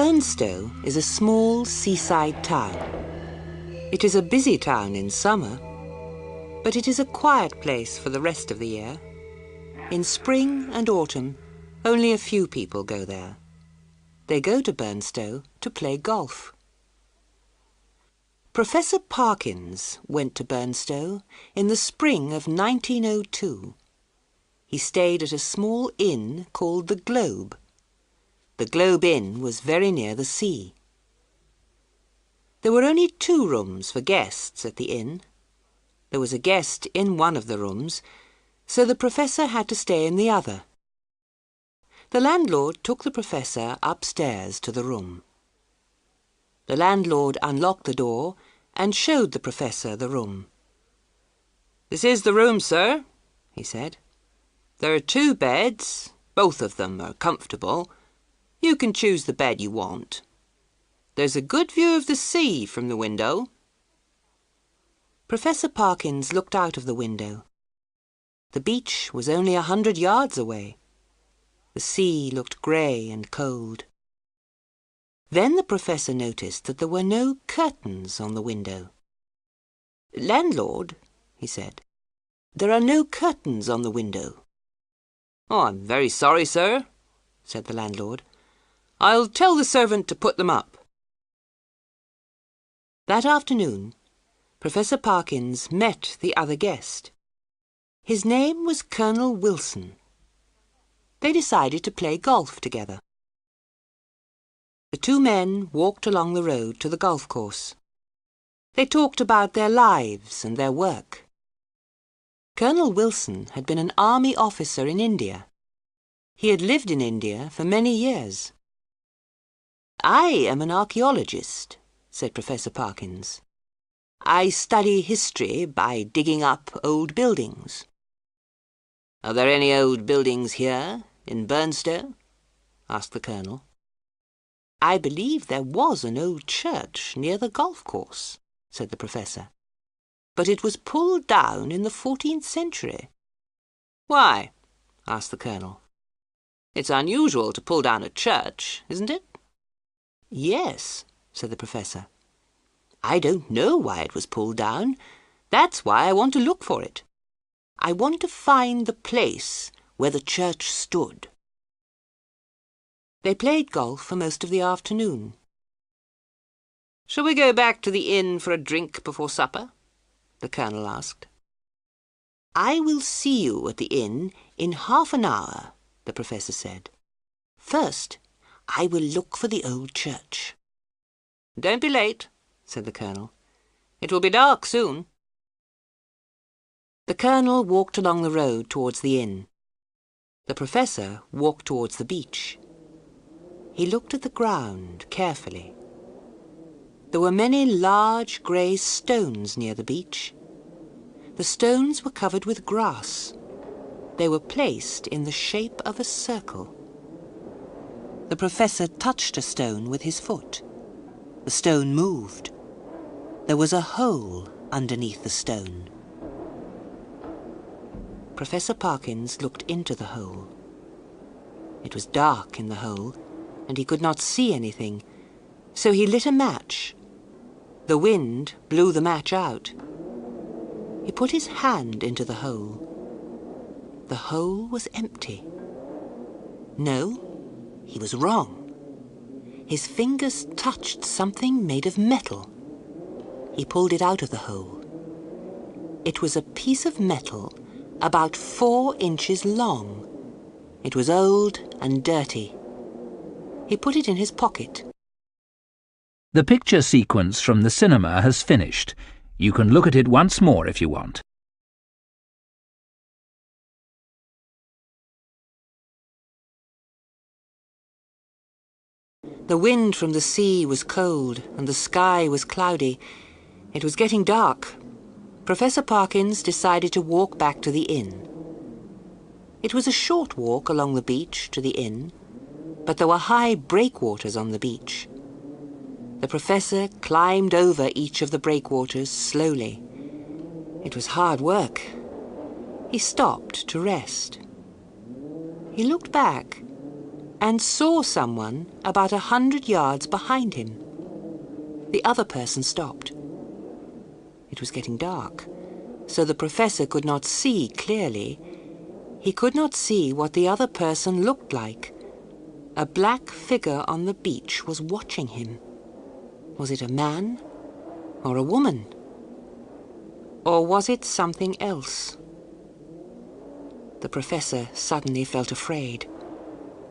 Burnstow is a small seaside town. It is a busy town in summer, but it is a quiet place for the rest of the year. In spring and autumn, only a few people go there. They go to Burnstow to play golf. Professor Parkins went to Burnstow in the spring of 1902. He stayed at a small inn called the Globe. The Globe Inn was very near the sea. There were only 2 rooms for guests at the inn. There was a guest in one of the rooms, so the professor had to stay in the other. The landlord took the professor upstairs to the room. The landlord unlocked the door and showed the professor the room. "This is the room, sir," he said. "There are 2 beds. Both of them are comfortable. You can choose the bed you want. There's a good view of the sea from the window." Professor Parkins looked out of the window. The beach was only 100 yards away. The sea looked grey and cold. Then the professor noticed that there were no curtains on the window. "Landlord," he said, "there are no curtains on the window." "Oh, I'm very sorry, sir," said the landlord. "I'll tell the servant to put them up." That afternoon, Professor Parkins met the other guest. His name was Colonel Wilson. They decided to play golf together. The 2 men walked along the road to the golf course. They talked about their lives and their work. Colonel Wilson had been an army officer in India. He had lived in India for many years. "I am an archaeologist," said Professor Parkins. "I study history by digging up old buildings." "Are there any old buildings here in Burnstow?" asked the Colonel. "I believe there was an old church near the golf course," said the Professor. "But it was pulled down in the 14th century. "Why?" asked the Colonel. "It's unusual to pull down a church, isn't it?" "Yes," said the Professor. "I don't know why it was pulled down. That's why I want to look for it. I want to find the place where the church stood." They played golf for most of the afternoon. "Shall we go back to the inn for a drink before supper?" the Colonel asked. "I will see you at the inn in half an hour," the Professor said. "First, I will look for the old church." "Don't be late," said the Colonel. "It will be dark soon." The Colonel walked along the road towards the inn. The Professor walked towards the beach. He looked at the ground carefully. There were many large grey stones near the beach. The stones were covered with grass. They were placed in the shape of a circle. The Professor touched a stone with his foot. The stone moved. There was a hole underneath the stone. Professor Parkins looked into the hole. It was dark in the hole, and he could not see anything, so he lit a match. The wind blew the match out. He put his hand into the hole. The hole was empty. No, he was wrong. His fingers touched something made of metal. He pulled it out of the hole. It was a piece of metal about 4 inches long. It was old and dirty. He put it in his pocket. The picture sequence from the cinema has finished. You can look at it once more if you want. The wind from the sea was cold and the sky was cloudy. It was getting dark. Professor Parkins decided to walk back to the inn. It was a short walk along the beach to the inn, but there were high breakwaters on the beach. The Professor climbed over each of the breakwaters slowly. It was hard work. He stopped to rest. He looked back. and saw someone about 100 yards behind him. The other person stopped. It was getting dark, so the professor could not see clearly. He could not see what the other person looked like. A black figure on the beach was watching him. Was it a man or a woman? Or was it something else? The professor suddenly felt afraid.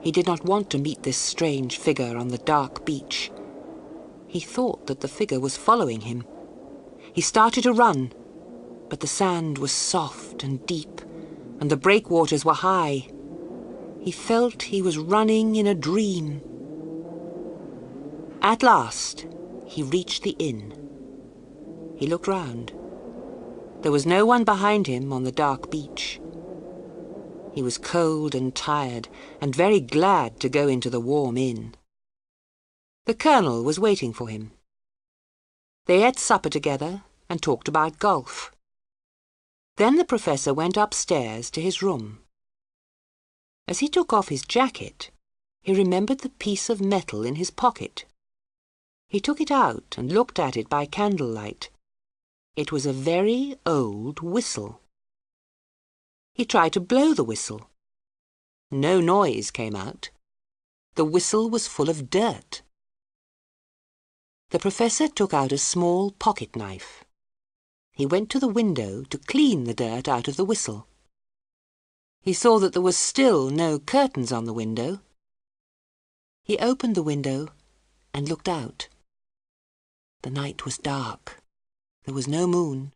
He did not want to meet this strange figure on the dark beach. He thought that the figure was following him. He started to run, but the sand was soft and deep, and the breakwaters were high. He felt he was running in a dream. At last, he reached the inn. He looked round. There was no one behind him on the dark beach. He was cold and tired, and very glad to go into the warm inn. The Colonel was waiting for him. They ate supper together and talked about golf. Then the professor went upstairs to his room. As he took off his jacket, he remembered the piece of metal in his pocket. He took it out and looked at it by candlelight. It was a very old whistle. He tried to blow the whistle. No noise came out. The whistle was full of dirt. The professor took out a small pocket knife. He went to the window to clean the dirt out of the whistle. He saw that there was still no curtains on the window. He opened the window and looked out. The night was dark. There was no moon.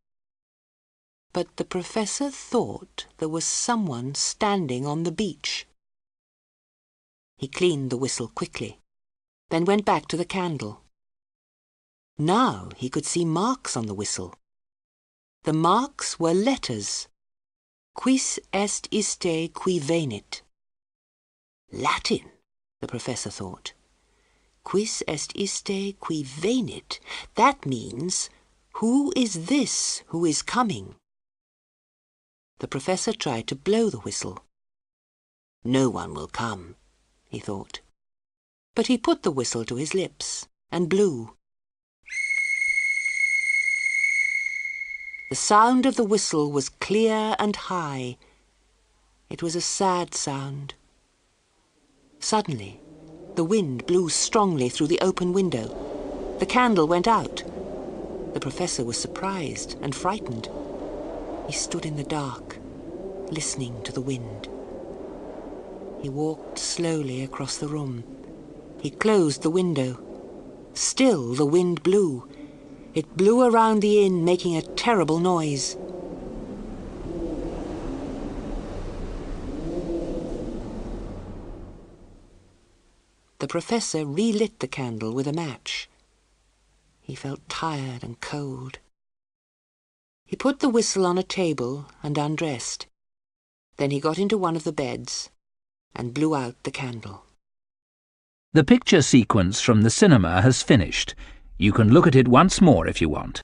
But the professor thought there was someone standing on the beach. He cleaned the whistle quickly, then went back to the candle. Now he could see marks on the whistle. The marks were letters. Quis est iste qui venit? Latin, the professor thought. Quis est iste qui venit? That means, who is this who is coming? The professor tried to blow the whistle. No one will come, he thought. But he put the whistle to his lips and blew. The sound of the whistle was clear and high. It was a sad sound. Suddenly, the wind blew strongly through the open window. The candle went out. The professor was surprised and frightened. He stood in the dark, listening to the wind. He walked slowly across the room. He closed the window. Still the wind blew. It blew around the inn, making a terrible noise. The professor relit the candle with a match. He felt tired and cold. He put the whistle on a table and undressed. Then he got into one of the beds and blew out the candle. The picture sequence from the cinema has finished. You can look at it once more if you want.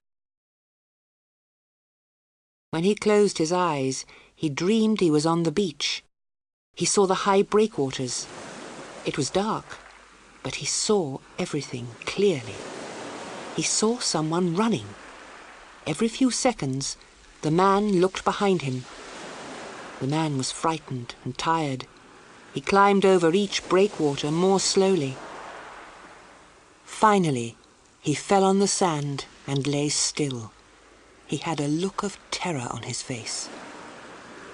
When he closed his eyes, he dreamed he was on the beach. He saw the high breakwaters. It was dark, but he saw everything clearly. He saw someone running. Every few seconds, the man looked behind him. The man was frightened and tired. He climbed over each breakwater more slowly. Finally, he fell on the sand and lay still. He had a look of terror on his face.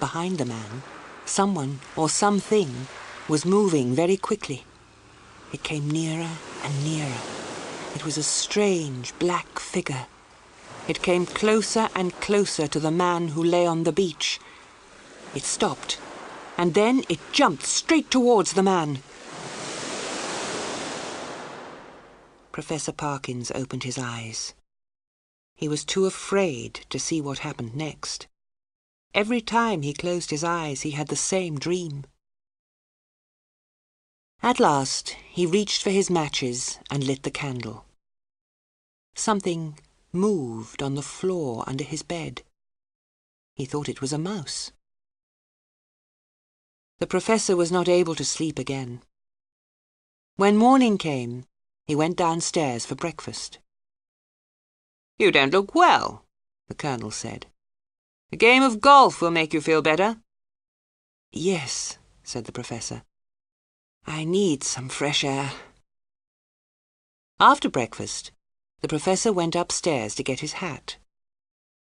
Behind the man, someone or something was moving very quickly. It came nearer and nearer. It was a strange black figure. It came closer and closer to the man who lay on the beach. It stopped, and then it jumped straight towards the man. Professor Parkins opened his eyes. He was too afraid to see what happened next. Every time he closed his eyes, he had the same dream. At last, he reached for his matches and lit the candle. Something moved on the floor under his bed. He thought it was a mouse. The professor was not able to sleep again. When morning came, he went downstairs for breakfast. "You don't look well," the Colonel said. "A game of golf will make you feel better." "Yes," said the Professor. "I need some fresh air." After breakfast, the Professor went upstairs to get his hat.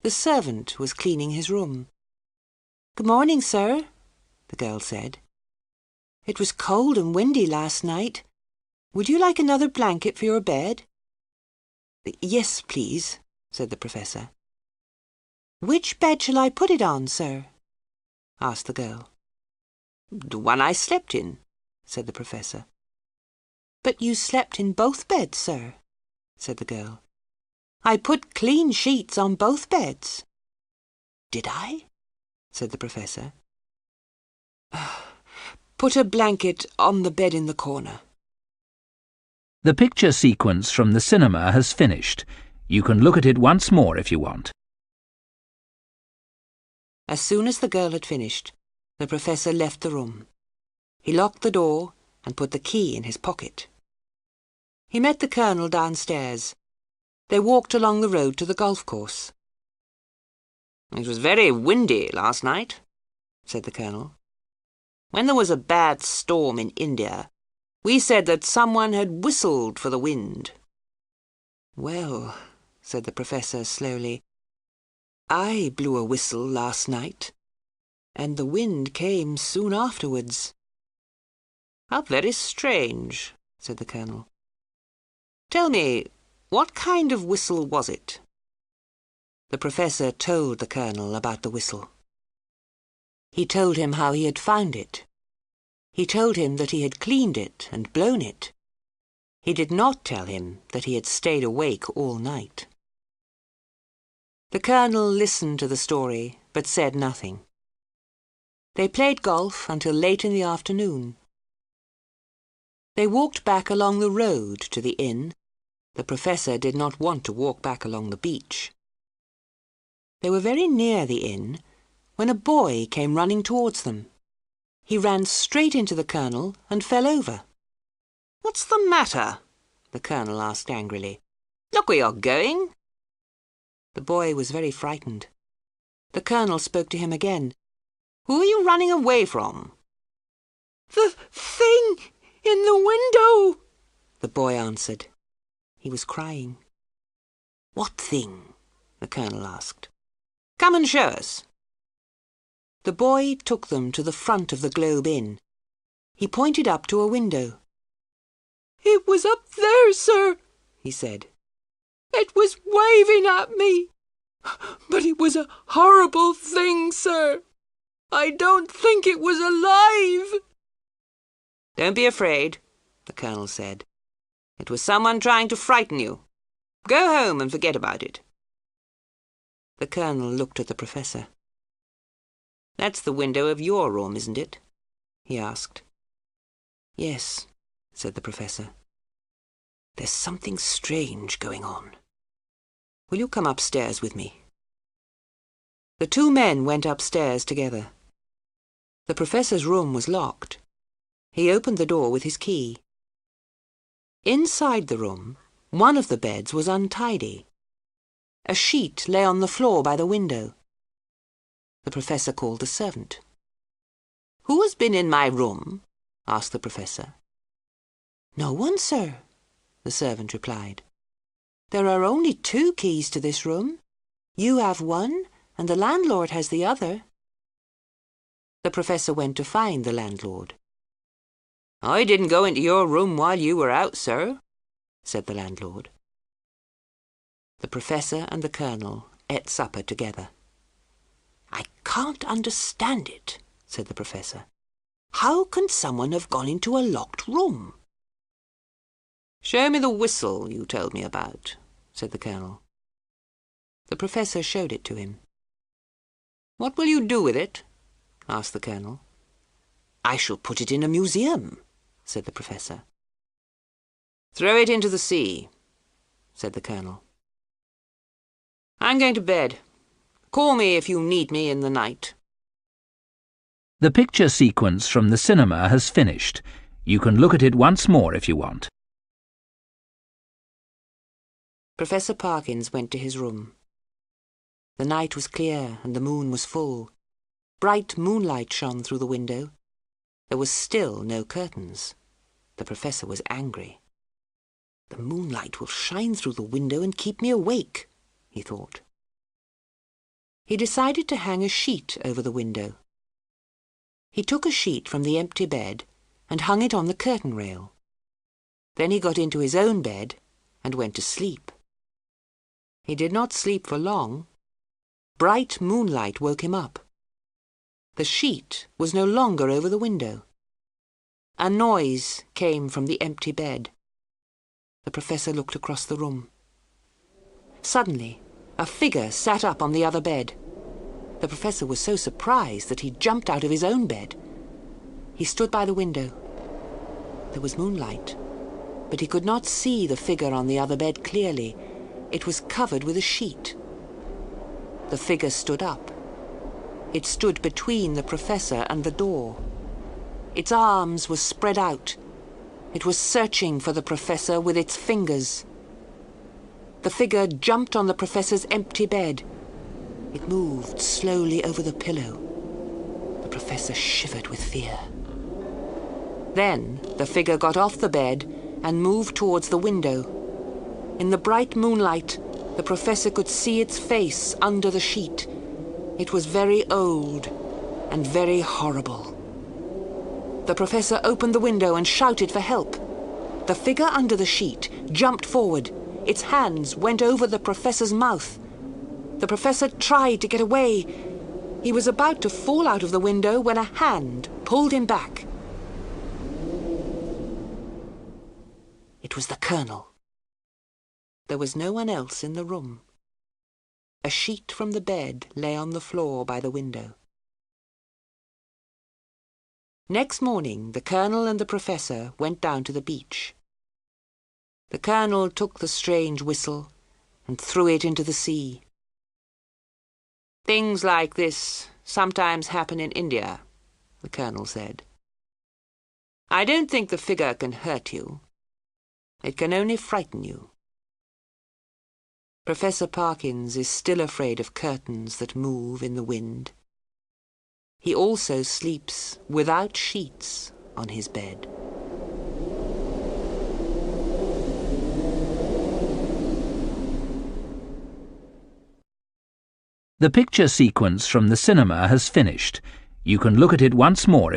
The servant was cleaning his room. "Good morning, sir," the girl said. "It was cold and windy last night. Would you like another blanket for your bed?" "Yes, please," said the Professor. "Which bed shall I put it on, sir?" asked the girl. "The one I slept in," said the Professor. "But you slept in both beds, sir," said the girl. "I put clean sheets on both beds." "Did I?" said the Professor. "Put a blanket on the bed in the corner." The picture sequence from the cinema has finished. You can look at it once more if you want. As soon as the girl had finished, the Professor left the room. He locked the door and put the key in his pocket. He met the Colonel downstairs. They walked along the road to the golf course. "It was very windy last night," said the Colonel. "When there was a bad storm in India, we said that someone had whistled for the wind." "Well," said the Professor slowly, "I blew a whistle last night, and the wind came soon afterwards." "How very strange," said the Colonel. "Tell me, what kind of whistle was it?" The Professor told the Colonel about the whistle. He told him how he had found it. He told him that he had cleaned it and blown it. He did not tell him that he had stayed awake all night. The Colonel listened to the story, but said nothing. They played golf until late in the afternoon. They walked back along the road to the inn. The Professor did not want to walk back along the beach. They were very near the inn when a boy came running towards them. He ran straight into the Colonel and fell over. "What's the matter?" the Colonel asked angrily. "Look where you're going." The boy was very frightened. The Colonel spoke to him again. "Who are you running away from?" "The thing in the window," the boy answered. He was crying. "What thing?" the Colonel asked. "Come and show us." The boy took them to the front of the Globe Inn. He pointed up to a window. "It was up there, sir," he said. "It was waving at me. But it was a horrible thing, sir. I don't think it was alive." "Don't be afraid," the Colonel said. "It was someone trying to frighten you. Go home and forget about it." The Colonel looked at the Professor. "That's the window of your room, isn't it?" he asked. "Yes," said the Professor. "There's something strange going on. Will you come upstairs with me?" The two men went upstairs together. The Professor's room was locked. He opened the door with his key. Inside the room, one of the beds was untidy. A sheet lay on the floor by the window. The Professor called the servant. "Who has been in my room?" asked the Professor. "No one, sir," the servant replied. "There are only 2 keys to this room. You have one, and the landlord has the other." The Professor went to find the landlord. "I didn't go into your room while you were out, sir," said the landlord. The Professor and the Colonel ate supper together. "I can't understand it," said the Professor. "How can someone have gone into a locked room?" "Show me the whistle you told me about," said the Colonel. The Professor showed it to him. "What will you do with it?" asked the Colonel. "I shall put it in a museum," said the Professor. "Throw it into the sea," said the Colonel. "I'm going to bed. Call me if you need me in the night." The picture sequence from the cinema has finished. You can look at it once more if you want. Professor Parkins went to his room. The night was clear and the moon was full. Bright moonlight shone through the window. There was still no curtains. The professor was angry. "The moonlight will shine through the window and keep me awake," he thought. He decided to hang a sheet over the window. He took a sheet from the empty bed and hung it on the curtain rail. Then he got into his own bed and went to sleep. He did not sleep for long. Bright moonlight woke him up. The sheet was no longer over the window. A noise came from the empty bed. The professor looked across the room. Suddenly, a figure sat up on the other bed. The professor was so surprised that he jumped out of his own bed. He stood by the window. There was moonlight, but he could not see the figure on the other bed clearly. It was covered with a sheet. The figure stood up. It stood between the professor and the door. Its arms were spread out. It was searching for the professor with its fingers. The figure jumped on the professor's empty bed. It moved slowly over the pillow. The professor shivered with fear. Then the figure got off the bed and moved towards the window. In the bright moonlight, the professor could see its face under the sheet. It was very old and very horrible. The professor opened the window and shouted for help. The figure under the sheet jumped forward. Its hands went over the professor's mouth. The professor tried to get away. He was about to fall out of the window when a hand pulled him back. It was the colonel. There was no one else in the room. A sheet from the bed lay on the floor by the window. Next morning, the colonel and the professor went down to the beach. The colonel took the strange whistle and threw it into the sea. "Things like this sometimes happen in India," the colonel said. "I don't think the figure can hurt you. It can only frighten you." Professor Parkins is still afraid of curtains that move in the wind. He also sleeps without sheets on his bed. The picture sequence from the cinema has finished. You can look at it once more